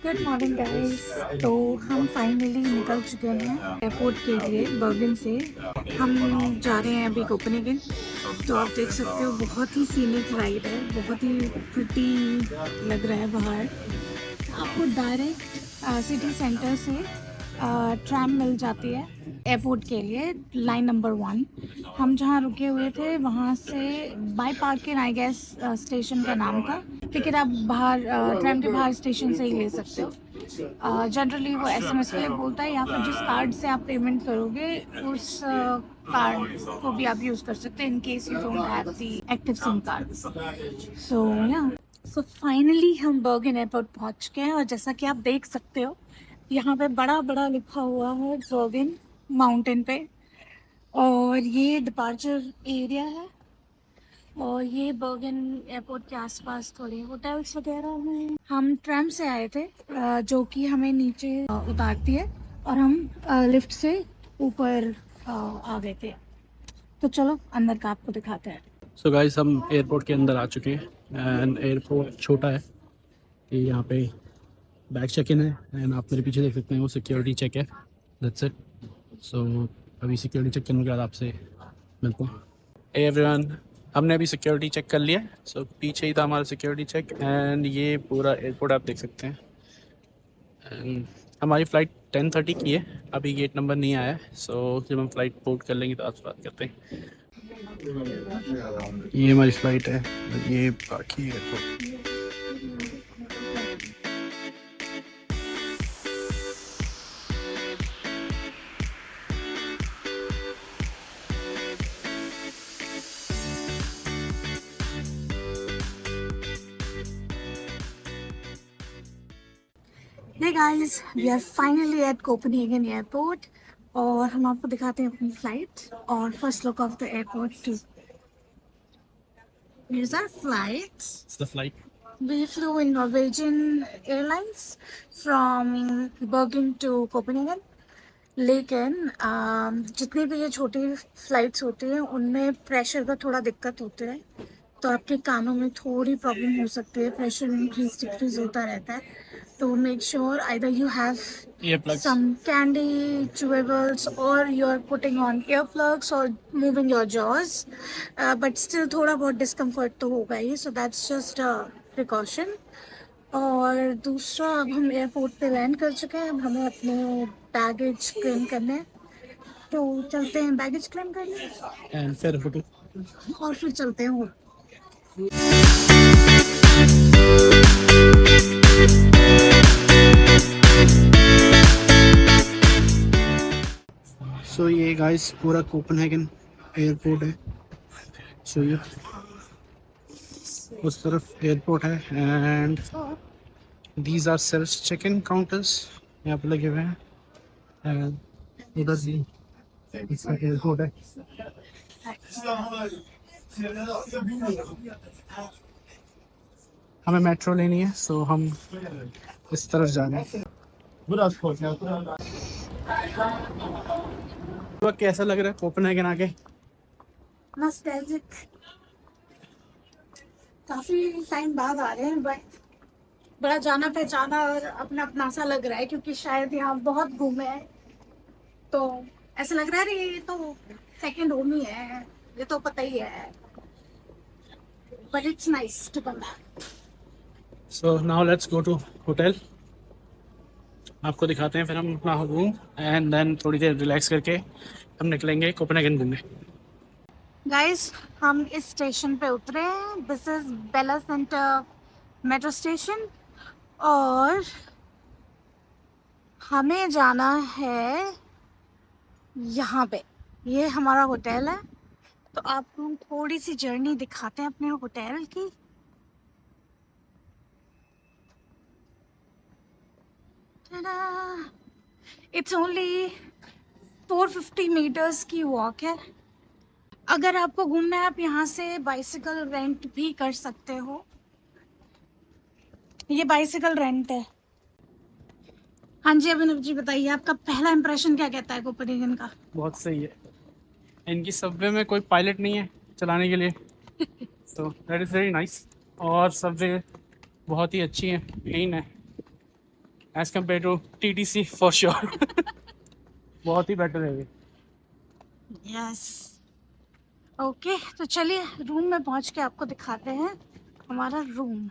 Good morning guys. तो हम finally निकल चुके हैं एयरपोर्ट के लिए बर्गन से। हम जा रहे हैं अभी कोपेनहेगन। तो आप देख सकते हो बहुत ही सीनिक राइड है, बहुत ही प्रिटी लग रहा है बाहर। आपको डायरेक्ट सिटी सेंटर से ट्रैम मिल जाती है एयरपोर्ट के लिए, लाइन नंबर 1। हम जहाँ रुके हुए थे वहाँ से by parking I guess station का नाम था। टिकट आप बाहर ट्रैम के बाहर स्टेशन से ही ले सकते हो। जनरली वो एसएमएस के लिए बोलता है, या फिर जिस कार्ड से आप पेमेंट करोगे उस कार्ड को भी आप यूज़ कर सकते हैं in case you don't have the active SIM card. So finally हम बर्गन एयरपोर्ट पहुंच गए हैं, और जैसा कि आप देख सकते हो यहाँ पे बड़ा बड़ा लिखा हुआ है बर्गन माउंटेन पे। और ये डिपार्चर एरिया है, और ये बर्गन एयरपोर्ट के आसपास थोड़े होटल्स वगैरह हैं। हम ट्रैम से आए थे जो कि हमें नीचे उतारती है, और हम लिफ्ट से ऊपर आ गए थे। तो चलो अंदर का आपको दिखाते हैं। सो गाइस, हम एयरपोर्ट के अंदर आ चुके हैं एंड एयरपोर्ट छोटा है कि यहाँ पे बैग चेक इन है एंड आप मेरे पीछे देख सकते हैं वो सिक्योरिटी चेक है। That's it. सो अभी सिक्योरिटी चेक करने के बाद आपसे मिलता हूँ। हे एवरीवन, हमने अभी सिक्योरिटी चेक कर लिया। सो पीछे ही था हमारा सिक्योरिटी चेक एंड ये पूरा एयरपोर्ट आप देख सकते हैं। एंड हमारी फ़्लाइट 10:30 की है, अभी गेट नंबर नहीं आया है। सो जब हम फ़्लाइट बोर्ड कर लेंगे तो आपसे बात करते हैं। ये हमारी फ़्लाइट है, ये बाकी airport. Hey guys, we are finally at Copenhagen Airport, और हम आपको दिखाते हैं अपनी फ्लाइट और first look of the airport too. Here's our flight. It's the flight. We flew in Norwegian Airlines from Bergen to Copenhagen. लेकिन जितनी भी ये छोटी फ्लाइट्स होती हैं उनमें प्रेशर का थोड़ा दिक्कत होता है, तो आपके कानों में थोड़ी प्रॉब्लम हो सकती है, प्रेशर इंक्रीज डिक्रीज होता रहता है। तो make sure either you have Earplugs. some candy chewables or you're putting on earplugs or moving your jaws, but still थोड़ा बहुत discomfort तो होगा ही, so that's just a precaution। और दूसरा, अब हम एयरपोर्ट पे लैंड कर चुके हैं, अब हमें अपने बैगेज क्लेम करने हैं। तो चलते हैं बैगेज क्लेम करने And फिर फोटो। और फिर चलते हैं। सो ये गाइस पूरा कोपेनहेगन एयरपोर्ट है। सो ये उस तरफ एयरपोर्ट है and these are self check in counters यहाँ पे लगे हुए हैं। एंड इधर भी इसका एयरपोर्ट है। हमें मेट्रो लेनी है, सो हम इस तरफ जा रहे हैं। तो कैसा लग रहा है कोपेनहेगन आके? नॉस्टैल्जिक, काफी टाइम बाद आ रहे हैं, बट बड़ा जाना पहचाना और अपना अपना सा लग रहा है, क्योंकि शायद यहाँ बहुत घूमे हैं, तो ऐसा लग रहा है ये तो सेकंड होम ही है, ये तो पता ही है, but it's nice to come back. So now let's go to hotel. आपको दिखाते हैं फिर हम अपना रूम एंड देन थोड़ी देर रिलैक्स करके हम निकलेंगे कोपेनहेगन घूमने। गाइस, हम इस स्टेशन पे उतरे हैं। This is Bella Center metro station, और हमें जाना है यहाँ पे। ये हमारा होटल है, तो आपको हम थोड़ी सी जर्नी दिखाते हैं अपने होटल की। इट्स ओनली 450 मीटर्स की वॉक है। अगर आपको घूमना है आप यहाँ से बाइसिकल रेंट भी कर सकते हो। ये बाइसिकल रेंट है। हाँ जी अभिनव जी, बताइए आपका पहला इंप्रेशन क्या कहता है कोपेनहेगन का? बहुत सही है। इनकी सबवे में कोई पायलट नहीं है चलाने के लिए, तो दैट इज़ वेरी नाइस। और सबवे बहुत ही अच्छी है, क्लीन है। As compare to TTC for sure. बहुत ही बेटर है ये। यस। ओके, तो चलिए रूम में पहुंच के आपको दिखाते हैं हमारा रूम।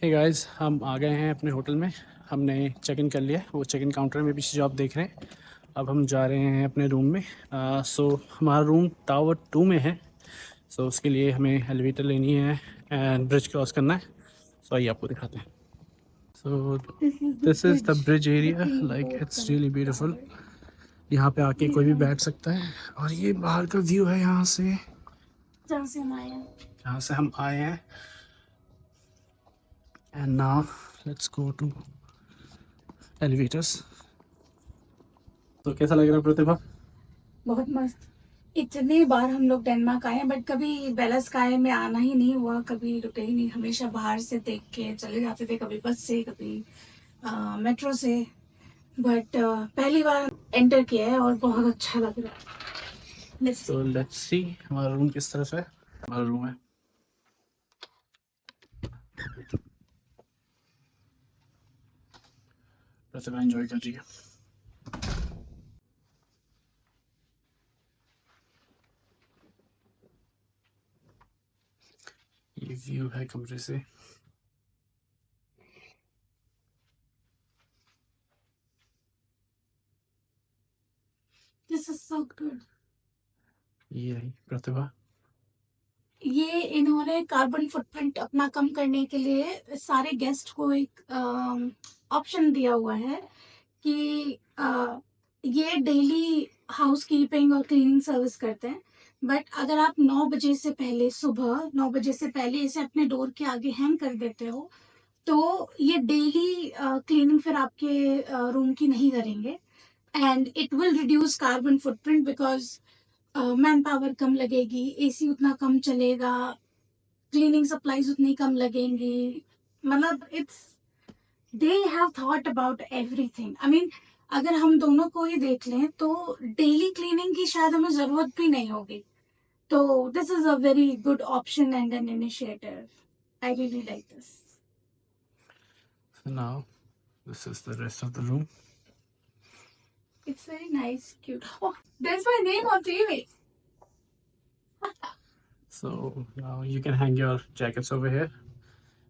हे गाइस, हम आ गए हैं अपने होटल में। हमने चेक इन कर लिया, वो चेक इन काउंटर में पीछे जो आप देख रहे हैं। अब हम जा रहे हैं अपने रूम में। सो हमारा रूम टावर 2 में है। सो उसके लिए हमें एलिवेटर लेनी है एंड ब्रिज क्रॉस करना है। सो आइए आपको दिखाते हैं। So this is the bridge area, like it's really beautiful. यहाँ पे आके कोई भी बैठ सकता है। और ये बाहर का व्यू है यहाँ से, जहाँ से हम आए हैं। जहाँ से हम आए हैं। And now let's go to elevators. तो कैसा लग रहा है प्रतिभा? बहुत मस्त। इतनी बार हम लोग डेनमार्क आए हैं बट कभी बेला स्काई में आना ही नहीं हुआ, कभी रुके ही नहीं। हमेशा बाहर से देख के चले जाते थे, कभी बस से, कभी मेट्रो से। बट पहली बार एंटर किया है और बहुत अच्छा लग रहा है। तो लेट्स सी हमारा रूम किस तरफ है। हमारा रूम है, प्रतिभा एंजॉय कर रही है। ये व्यू है कमरे से। This is so good. ये रही प्रतिभा। ये इन्होंने कार्बन फुटप्रिंट अपना कम करने के लिए सारे गेस्ट को एक ऑप्शन दिया हुआ है कि ये डेली हाउस कीपिंग और क्लीनिंग सर्विस करते हैं। बट अगर आप 9 बजे से पहले, सुबह 9 बजे से पहले इसे अपने डोर के आगे हैंग कर देते हो तो ये डेली क्लीनिंग फिर आपके रूम की नहीं करेंगे। And it will reduce carbon footprint because man power कम लगेगी, एसी उतना कम चलेगा, क्लीनिंग सप्लाईज उतनी कम लगेंगी। मतलब it's, they have thought about everything. I mean अगर हम दोनों को ही देख लें तो डेली क्लीनिंग की शायद हमें जरूरत भी नहीं होगी। तो this is a very good option and an initiative. I really like this. So now this is the rest of the room. It's very nice, cute. Oh, there's my name on TV. So now you can hang your jackets over here.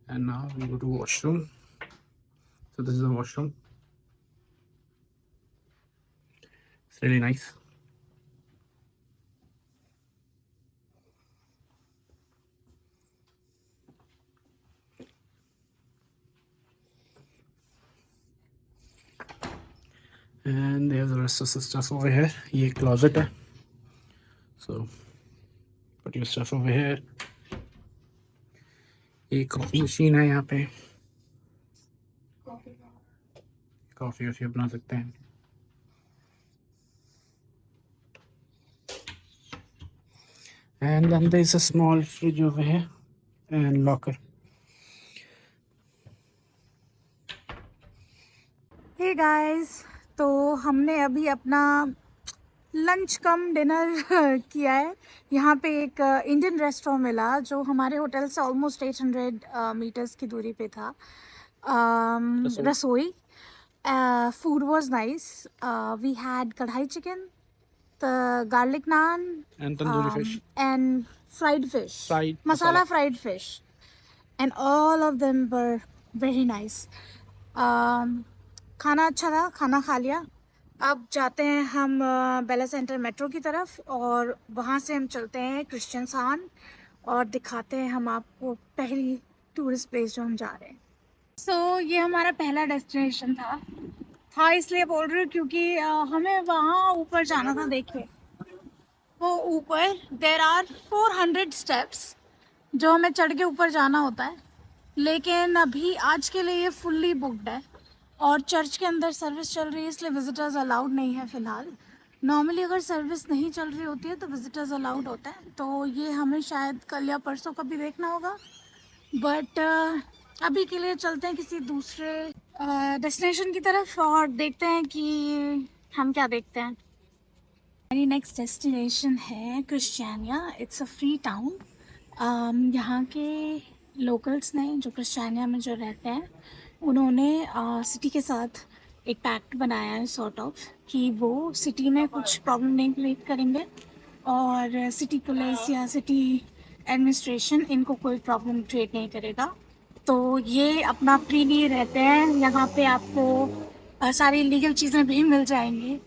And now we go to washroom. So this is the washroom. It's really nice. And they have the rest of the stuff over here. ये closet है. So put your stuff over here. ये coffee machine है यहाँ पे, coffee वॉफी बना सकते हैं। And then there's a small fridge over here and locker. Hey guys, तो हमने अभी अपना लंच कम डिनर किया है। यहाँ पे एक इंडियन रेस्टोरेंट मिला जो हमारे होटल से ऑलमोस्ट 800 मीटर्स की दूरी पे था। Rasoi. Food was nice. We had kadai chicken, the garlic naan, And tandoori fish. and fried fish, Fried masala fried fish, and all of them were very nice. खाना अच्छा था, खाना खा लिया। अब जाते हैं हम बेला सेंटर मेट्रो की तरफ और वहाँ से हम चलते हैं क्रिश्चियनसान और दिखाते हैं हम आपको पहली टूरिस्ट प्लेस जो हम जा रहे हैं। सो ये हमारा पहला डेस्टिनेशन था इसलिए बोल रही हूँ क्योंकि हमें वहाँ ऊपर जाना था। देखिए वो ऊपर देर आर 400 स्टेप्स जो हमें चढ़ के ऊपर जाना होता है, लेकिन अभी आज के लिए ये फुल्ली बुकड है और चर्च के अंदर सर्विस चल रही है इसलिए विजिटर्स अलाउड नहीं है फ़िलहाल। नॉर्मली अगर सर्विस नहीं चल रही होती है तो विजिटर्स अलाउड होता है, तो ये हमें शायद कल या परसों कभी देखना होगा। बट अभी के लिए चलते हैं किसी दूसरे डेस्टिनेशन की तरफ और देखते हैं कि हम क्या देखते हैं। मेरी नेक्स्ट डेस्टिनेशन है Christiania. It's a free town. यहाँ के लोकल्स ने जो क्रिश्चियानिया में जो रहते हैं उन्होंने सिटी के साथ एक पैक्ट बनाया है सॉर्ट ऑफ, कि वो सिटी में कुछ प्रॉब्लम नहीं क्रिएट करेंगे और सिटी पुलिस या सिटी एडमिनिस्ट्रेशन इनको कोई प्रॉब्लम क्रिएट नहीं करेगा। तो ये अपना फ्रीली रहते हैं यहाँ पे, आपको सारी लीगल चीज़ें भी मिल जाएंगी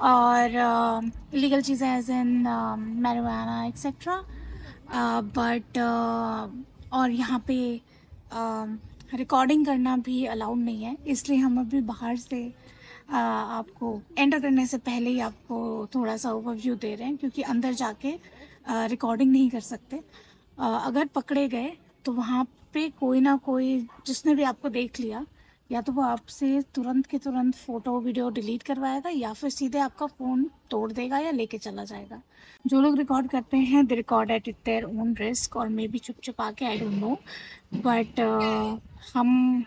और लीगल चीज़ें as in marijuana etcetera. But और यहाँ पे रिकॉर्डिंग करना भी अलाउड नहीं है, इसलिए हम अभी बाहर से आपको एंटर करने से पहले ही आपको थोड़ा सा ओवरव्यू दे रहे हैं, क्योंकि अंदर जाके रिकॉर्डिंग नहीं कर सकते। अगर पकड़े गए तो वहाँ पे कोई ना कोई जिसने भी आपको देख लिया, या तो वो आपसे तुरंत के तुरंत फ़ोटो वीडियो डिलीट करवाएगा या फिर सीधे आपका फ़ोन तोड़ देगा या लेके चला जाएगा। जो लोग रिकॉर्ड करते हैं they record at their own risk और मे बी चुप चुपा के, आई डोंट नो। बट हम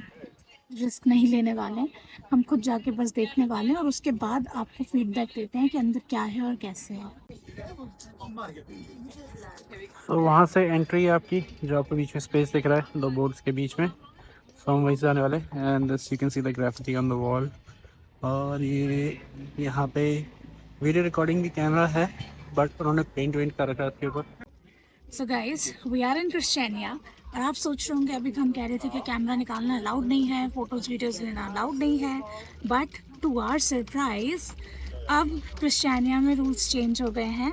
रिस्क नहीं लेने वाले हैं, हम खुद जाके बस देखने वाले हैं और उसके बाद आपको फीडबैक देते हैं कि अंदर क्या है और कैसे है। तो वहाँ से एंट्री है आपकी, जो आपको बीच में स्पेस दिख रहा है 2 बोर्ड्स के बीच में, सो हम वहीं से आने वाले। And this you can see the graffiti on the wall. और ये यहाँ पे वीडियो रिकॉर्डिंग की कैमरा है, बट उन्होंने पेंट वेंट कर रखा है उसके ऊपर। So guys we are in Christiania, और आप सोच रहे होंगे अभी हम कह रहे थे कि कैमरा निकालना अलाउड नहीं है, फोटोज वीडियोस लेना अलाउड नहीं है, बट टू आवर सरप्राइज अब क्रिश्चियनिया में रूल्स चेंज हो गए हैं।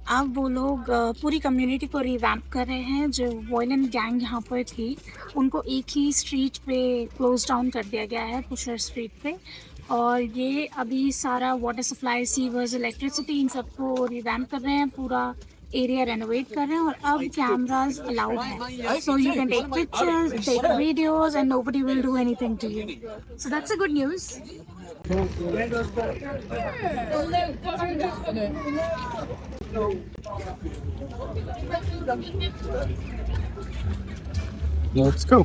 अब वो लोग पूरी कम्युनिटी को रिवैम्प कर रहे हैं। जो वॉयलेंट गैंग यहाँ पर थी उनको एक ही स्ट्रीट पे क्लोज डाउन कर दिया गया है, पुशर स्ट्रीट पे। और ये अभी सारा वाटर सप्लाई, सीवर्स, इलेक्ट्रिसिटी, इन सबको रिवैम्प कर रहे हैं, पूरा एरिया रेनोवेट कर रहे हैं और अब कैमराज अलाउड है। So you can take pictures, take videos and nobody will do anything to you. So that's a good news. Let's go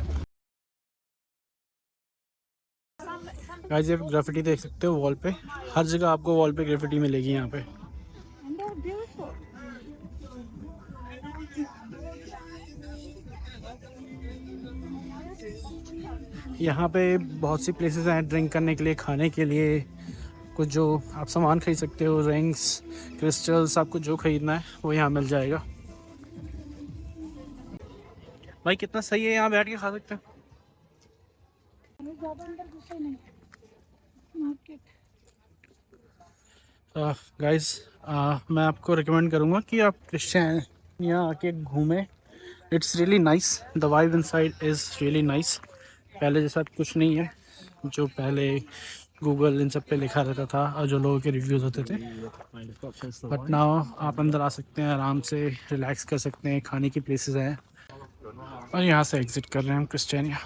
guys. ये ग्राफिटी देख सकते हो वॉल पे, हर जगह आपको वॉल पे ग्राफिटी मिलेगी यहाँ पे। यहाँ पे बहुत सी प्लेसेस हैं ड्रिंक करने के लिए, खाने के लिए, कुछ जो आप सामान खरीद सकते हो, रिंग्स, क्रिस्टल्स, आपको जो खरीदना है वो यहाँ मिल जाएगा। भाई कितना सही है, यहाँ बैठ के खा सकते हैं। गाइस मैं आपको रिकमेंड करूँगा कि आप क्रिश्चियन यहाँ आके घूमें। It's really nice, the vibe inside is really nice. पहले जैसा कुछ नहीं है जो पहले गूगल इन सब पे लिखा रहता था और जो लोगों के रिव्यूज़ होते थे। बट नाउ आप अंदर आ सकते हैं, आराम से रिलैक्स कर सकते हैं, खाने की प्लेसेस हैं। और यहाँ से एग्ज़िट कर रहे हैं हम क्रिश्चियनिया।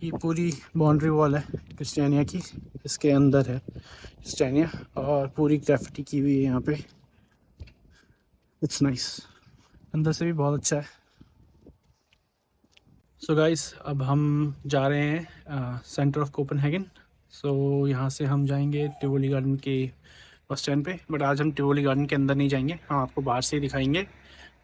ये पूरी बाउंड्री वॉल है क्रिश्चियनिया की, इसके अंदर है क्रिश्चियनिया और पूरी ग्राफिटी की हुई है यहाँ पे। इट्स नाइस, अंदर से भी बहुत अच्छा है। सो गाइस अब हम जा रहे हैं सेंटर ऑफ कोपेनहेगन। सो यहाँ से हम जाएंगे टिवोली गार्डन के बस स्टैंड पे, बट आज हम टिवोली गार्डन के अंदर नहीं जाएंगे, हम आपको बाहर से ही दिखाएंगे।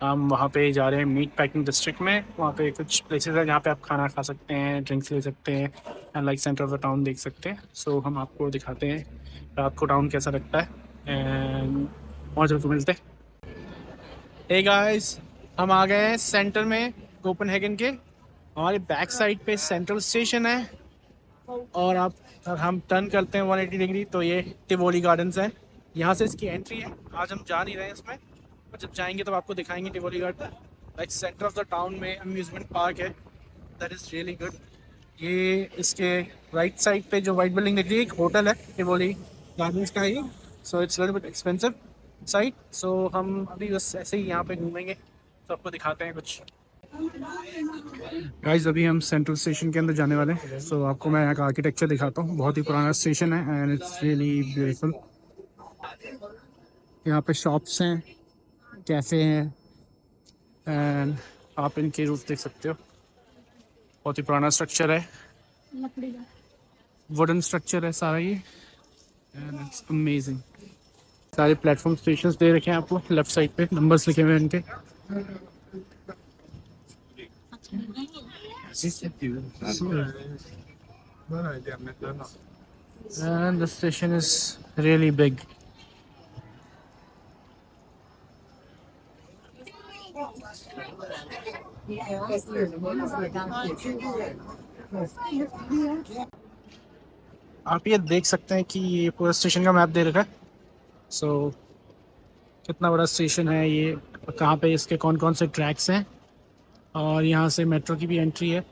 हम वहाँ पे जा रहे हैं मीट पैकिंग डिस्ट्रिक्ट में, वहाँ पे कुछ प्लेसेस है जहाँ पे आप खाना खा सकते हैं, ड्रिंक्स ले सकते हैं and like centre of the town देख सकते हैं। सो हम आपको दिखाते हैं रात को टाउन कैसा लगता है एंड वहाँ जब मिलते हैं। हे गाइस, हम आ गए हैं सेंटर में कोपेनहेगन के। हमारे बैक साइड पे सेंट्रल स्टेशन है और आप अगर हम टर्न करते हैं 180 डिग्री तो ये टिवोली गार्डन्स है। यहाँ से इसकी एंट्री है, आज हम जा नहीं रहे हैं इसमें, पर जब जाएंगे तब आपको दिखाएंगे Tivoli garden. Like centre of the town में अम्यूजमेंट पार्क है, दैट इज़ रियली गुड। ये इसके राइट साइड पे जो वाइट बिल्डिंग दिख रही है एक होटल है टिवोली गार्डन्स का ही। So it's little bit expensive side. So हम अभी बस ऐसे ही यहाँ पे घूमेंगे, तो आपको दिखाते हैं कुछ। गाइस अभी हम सेंट्रल स्टेशन के अंदर जाने वाले हैं। सो आपको मैं यहाँ का आर्किटेक्चर दिखाता हूँ, बहुत ही पुराना स्टेशन है एंड इट्स रियली ब्यूटीफुल। यहाँ पे शॉप्स हैं, कैफ़े हैं एंड आप इनके रूफ देख सकते हो, बहुत ही पुराना स्ट्रक्चर है। लकड़ी का वुडन स्ट्रक्चर है सारा ये, एंड इट्स अमेजिंग। सारे प्लेटफॉर्म स्टेशंस दे रखे हैं आपको, लेफ्ट साइड पे नंबर्स लिखे हुए हैं इनके। And the station is really big. आप ये देख सकते हैं कि ये पूरा स्टेशन का मैप दे रखा है। सो कितना बड़ा स्टेशन है ये, कहाँ पे इसके कौन कौन से ट्रैक्स हैं, और यहाँ से मेट्रो की भी एंट्री है,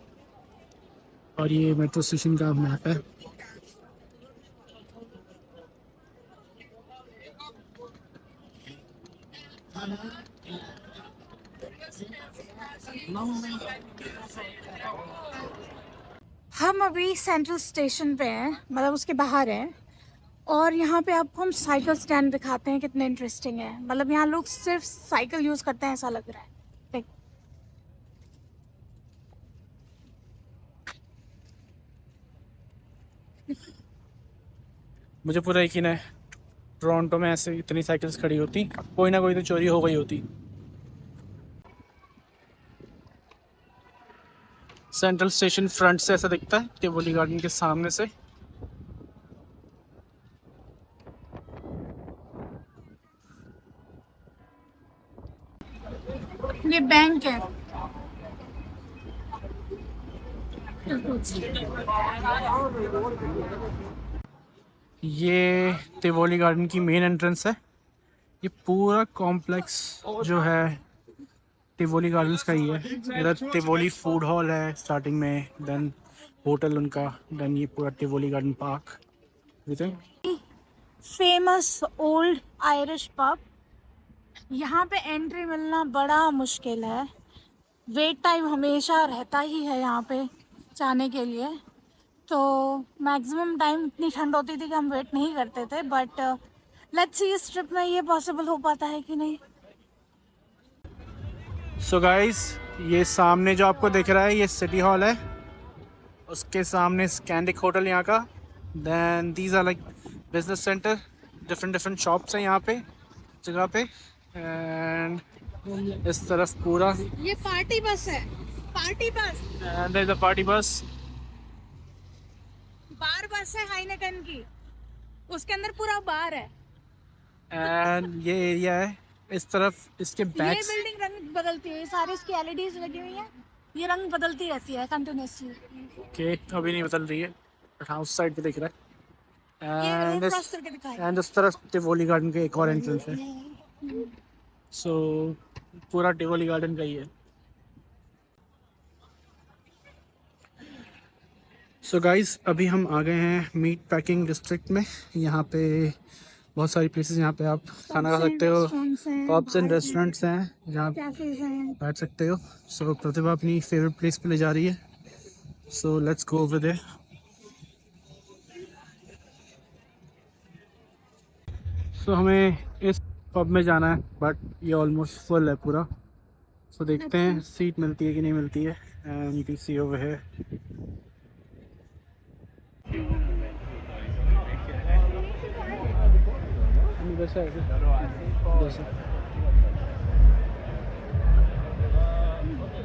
और ये मेट्रो स्टेशन का मैप है। हम अभी सेंट्रल स्टेशन पे हैं, मतलब उसके बाहर हैं, और यहाँ पे आपको हम साइकिल स्टैंड दिखाते हैं, कितने इंटरेस्टिंग है। मतलब यहाँ लोग सिर्फ साइकिल यूज़ करते हैं ऐसा लग रहा है। देख, मुझे पूरा यकीन है टोरंटो में ऐसे इतनी साइकिल्स खड़ी होती, कोई ना कोई तो चोरी हो गई होती। सेंट्रल स्टेशन फ्रंट से ऐसा दिखता है, टिवोली गार्डन के सामने से। ये बैंक है। ये टिवोली गार्डन की मेन एंट्रेंस है। ये पूरा कॉम्प्लेक्स जो है टिवोली गार्डन्स का ही है। इधर टिवोली फूड हॉल है स्टार्टिंग में, देन होटल उनका, देन ये पूरा Tivoli garden park. Famous old Irish pub. यहाँ पे एंट्री मिलना बड़ा मुश्किल है, वेट टाइम हमेशा रहता ही है यहाँ पे जाने के लिए। तो मैक्सिमम टाइम इतनी ठंड होती थी कि हम वेट नहीं करते थे, बट लेट्स सी इस ट्रिप में ये पॉसिबल हो पाता है कि नहीं। सो गाइस, ये सामने जो आपको दिख रहा है ये सिटी हॉल है, उसके सामने स्कैंडिक होटल यहाँ का। Then these are like business centre, different different shops हैं यहाँ पे जगह पे। एंड इस तरफ पूरा ये पार्टी बस है, party bus, and there is a party bus. Bar बस है हाइनेकन की, उसके अंदर पूरा बार है। एंड ये एरिया है इस तरफ, इसके ये बैक। बिल्डिंग रंग बदलती है, सारी इसकी एलईडीज लगी हुई हैं, ये रंग बदलती रहती है कंटिन्यूअसली। ओके, अभी नहीं बदल रही है, बट हाँ उस साइड पे दिख रहा है। ये एंड रोड क्रॉस करके दिखाएगा। एंड उस तरफ टिवोली गार्डन के एक और एंट्रेंस है। सो पूरा टिवोली गार्डन का ही है। सो गाइस, अभी हम आ गए हैं मीट पैकिंग डिस्ट्रिक्ट में। यहाँ पे बहुत सारी प्लेसेस, यहाँ पे आप खाना खा सकते हो, पब्स एंड रेस्टोरेंट्स हैं जहाँ बैठ सकते हो। सो प्रतिभा अपनी फेवरेट प्लेस पे ले जा रही है, so let's go over there. So हमें इस पब में जाना है, बट ये ऑलमोस्ट फुल है पूरा। सो देखते हैं सीट मिलती है कि नहीं मिलती है। And you can see over here.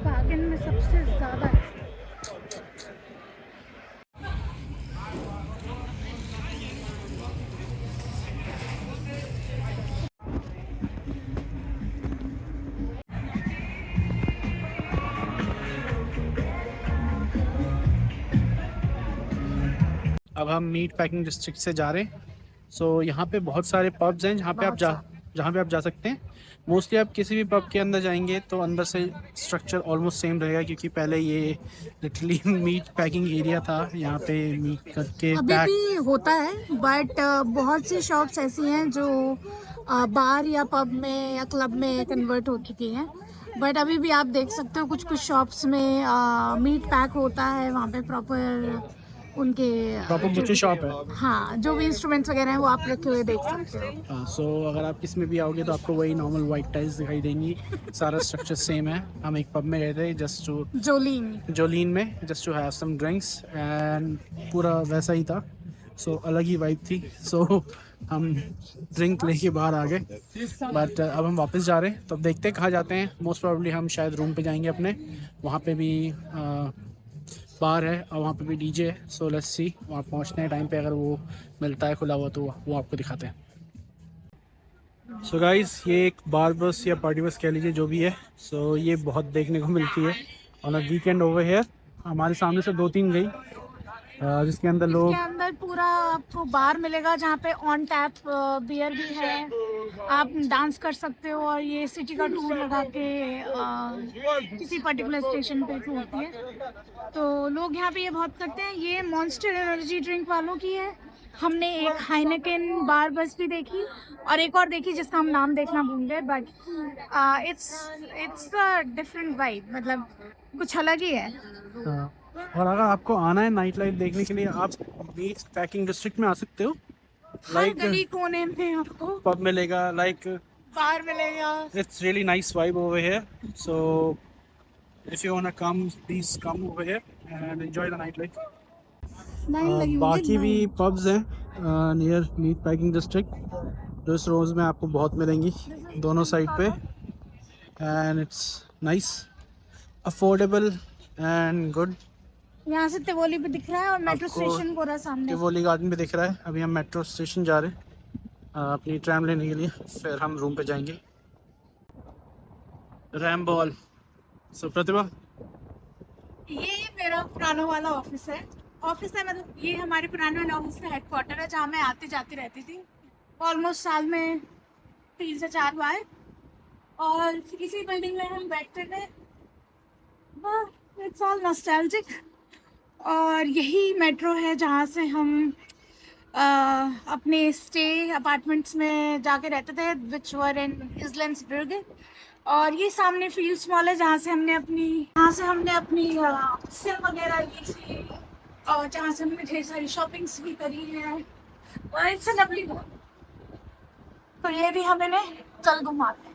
Bagan में सबसे ज्यादा है। अब हम मीट पैकिंग डिस्ट्रिक्ट से जा रहे हैं। सो यहाँ पे बहुत सारे पब्स हैं जहाँ पे आप जा सकते हैं। मोस्टली आप किसी भी पब के अंदर जाएंगे तो अंदर से स्ट्रक्चर ऑलमोस्ट सेम रहेगा, क्योंकि पहले ये लिटरली मीट पैकिंग एरिया था। यहाँ पे मीट करके अभी पैक भी होता है, बट बहुत सी शॉप्स ऐसी हैं जो बार या पब में या क्लब में कन्वर्ट हो चुकी हैं। बट अभी भी आप देख सकते हो कुछ कुछ शॉप्स में मीट पैक होता है, वहाँ पे प्रॉपर उनके प्रॉपर बुचे शॉप है। हाँ, जो भी इंस्ट्रूमेंट्स वगैरह हैं वो आप रखे हुए देख सकते हो। हाँ, सो अगर आप इसमें भी आओगे तो आपको वही नॉर्मल वाइट टाइल्स दिखाई देंगी, सारा स्ट्रक्चर सेम है। हम एक पब में गए थे जस्ट टू जोलीन में, just to have some drinks and पूरा वैसा ही था। सो अलग ही वाइब थी। सो हम ड्रिंक लेके बाहर आ गए, बट अब हम वापस जा रहे हैं, तो अब देखते हैं कहाँ जाते हैं। मोस्ट प्रोबेबली हम शायद रूम पे जाएंगे अपने, वहाँ पे भी बार है और वहाँ पे भी डीजे है। सो लेट्स सी, वहाँ पहुँचने के टाइम पे अगर वो मिलता है खुला हुआ तो वो आपको दिखाते हैं। सो गाइस, ये एक बार बस या पार्टी बस कह लीजिए, जो भी है। सो ये बहुत देखने को मिलती है on a weekend over here. हमारे सामने से 2-3 गई, जिसके अंदर लोग, इसके अंदर पूरा आपको बार मिलेगा जहाँ पे ऑन टैप बियर भी है, आप डांस कर सकते हो। और ये सिटी का टूर लगा के किसी पर्टिकुलर स्टेशन पे होती है, तो लोग यहाँ पे ये बहुत करते हैं। ये मॉन्स्टर एनर्जी ड्रिंक वालों की है। हमने एक हाइनेकेन बार बस भी देखी और एक और देखी जिसका हम नाम देखना भूल गए, but it's a different vibe, मतलब कुछ अलग ही है। और अगर आपको आना है नाइट लाइफ देखने के लिए, आप बीच पैकिंग डिस्ट्रिक्ट में आ सकते हो। हर गली कोने में आपको पब मिलेगा, लाइक बार मिलेगा। it's really nice vibe over here. So if you wanna come, please come over here and enjoy the nightlife. बाकी भी पब्स हैं नियर मीट पैकिंग डिस्ट्रिक्ट, जो इस रोज में आपको बहुत मिलेंगी दोनों साइड पे। And it's nice, affordable and good. यहाँ से तिवोली भी दिख रहा है और मेट्रो आपको स्टेशन पूरा सामने। टिवोली गार्डन भी दिख रहा है। अभी हम मेट्रो स्टेशन जा रहे हैं अपनी ट्रैम लेने के लिए, फिर हम रूम पे जाएंगे। RAM ball. सो प्रतिभा, ये मेरा पुराना वाला ऑफिस है, मतलब ये हमारे पुराने वाले ऑफिस का हेडक्वार्टर है जहाँ मैं आती जाती रहती थी। ऑलमोस्ट साल में 3 से 4 बार, और इसी बिल्डिंग में हम बैठते थे। It's all nostalgic. और यही मेट्रो है जहाँ से हम अपने स्टे अपार्टमेंट्स में जाके रहते थे, विच वर इन इस्लेंड्सबर्ग। और ये सामने फील्ड्स मॉल है जहाँ से हमने अपनी सिम वगैरह ली थी, और जहाँ से हमने ढेर सारी शॉपिंग्स भी करी है। It's a lovely mall. तो ये भी हमें कल घुमाते हैं।